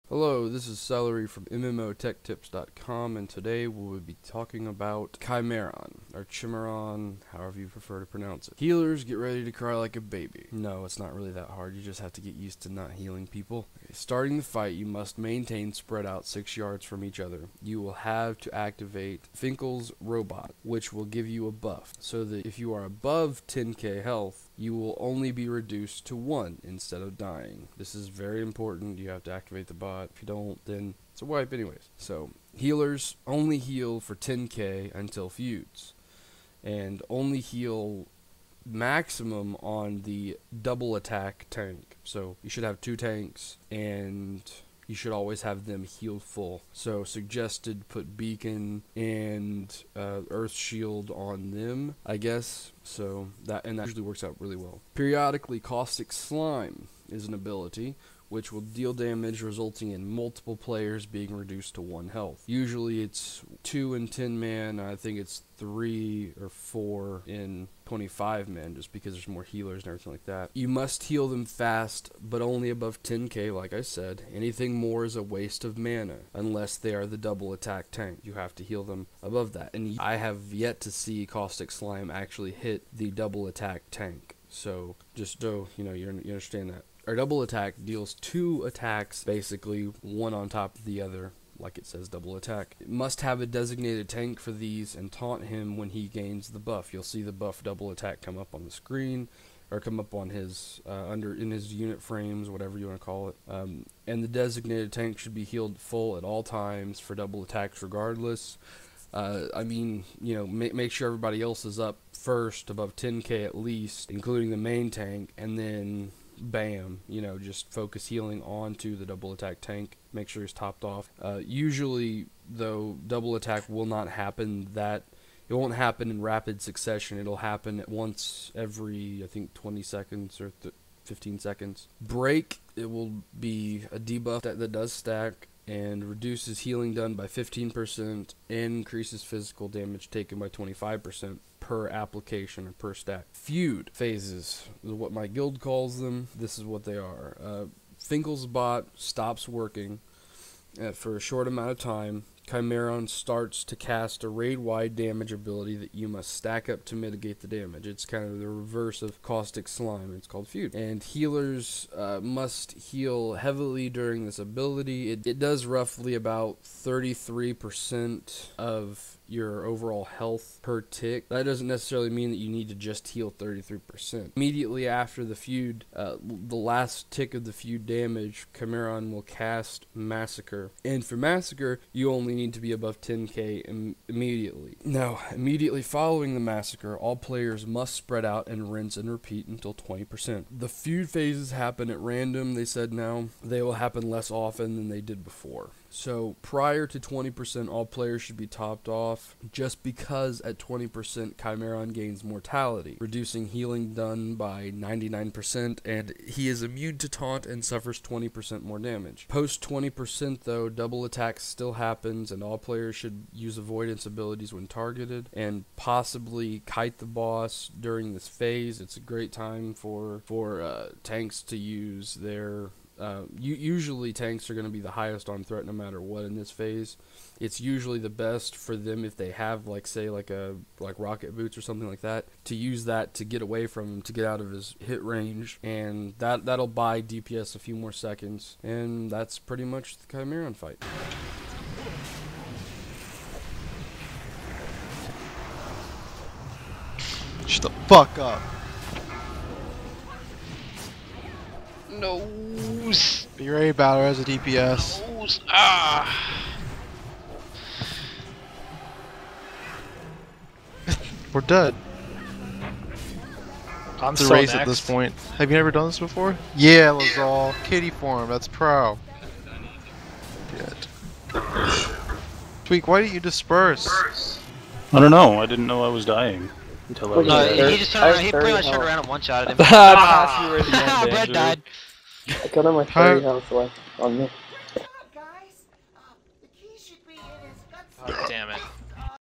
Hello, this is Celeri from MMOTechtips.com, and today we will be talking about Chimearon, or Chimearon, however you prefer to pronounce it. Healers, get ready to cry like a baby. No, it's not really that hard, you just have to get used to not healing people. Starting the fight, you must maintain spread out 6 yards from each other. You will have to activate Finkel's robot, which will give you a buff, so that if you are above 10k health, you will only be reduced to 1 instead of dying. This is very important, you have to activate the bot. If you don't, then it's a wipe anyways. So, healers only heal for 10k until feuds, and only heal maximum on the double attack tank. So, you should have 2 tanks, and you should always have them healed full. So, suggested put beacon and earth shield on them, I guess. So, that usually works out really well. Periodically, caustic slime is an ability which will deal damage resulting in multiple players being reduced to 1 health. Usually it's 2 in 10 man, I think it's 3 or 4 in 25 man, just because there's more healers and everything like that. You must heal them fast, but only above 10k, like I said. Anything more is a waste of mana, unless they are the double attack tank. You have to heal them above that, and I have yet to see Caustic Slime actually hit the double attack tank. So, just so you know, you understand that. Our double attack deals 2 attacks, basically, one on top of the other, like it says double attack. It must have a designated tank for these and taunt him when he gains the buff. You'll see the buff double attack come up on the screen, or come up on his, in his unit frames, whatever you want to call it. And the designated tank should be healed full at all times for double attacks regardless. I mean, you know, make sure everybody else is up first, above 10k at least, including the main tank, and then bam, you know, just focus healing onto the double attack tank. Make sure he's topped off. Usually, though, double attack will not happen it won't happen in rapid succession. It'll happen at once every, I think, 20 seconds or 15 seconds. Break, it will be a debuff that does stack and reduces healing done by 15% and increases physical damage taken by 25% per application or per stack. Feud phases is what my guild calls them. This is what they are. Finkel's bot stops working for a short amount of time. Chimearon starts to cast a raid-wide damage ability that you must stack up to mitigate the damage. It's kind of the reverse of Caustic Slime. It's called Feud. And healers must heal heavily during this ability. It does roughly about 33% of your overall health per tick. That doesn't necessarily mean that you need to just heal 33%. Immediately after the feud, the last tick of the feud damage, Chimearon will cast Massacre. And for Massacre, you only need to be above 10k immediately. Now, immediately following the Massacre, all players must spread out and rinse and repeat until 20%. The feud phases happen at random, they said now. They will happen less often than they did before. So, prior to 20%, all players should be topped off, just because at 20%, Chimearon gains mortality, reducing healing done by 99%, and he is immune to taunt and suffers 20% more damage. Post 20%, though, double attack still happens, and all players should use avoidance abilities when targeted, and possibly kite the boss during this phase. It's a great time for tanks to use their... usually tanks are going to be the highest on threat no matter what in this phase. It's usually the best for them if they have, like, say, like rocket boots or something like that, to use that to get away from him, to get out of his hit range, and that'll buy DPS a few more seconds, and that's pretty much the Chimearon fight. Shut the fuck up. Nose! Be ready, Battler as a DPS. Nose! Ah! We're dead. I'm It's a so race next. at this point. Have you never done this before? Yeah, Lazal. Kitty form, that's pro. Dead. Tweak, why didn't you disperse? I don't know. I didn't know I was dying until I was dead. He just turned around, he pretty much turned around and one-shotted him. Brett died. I killed him with 30 health left on me. God damn it.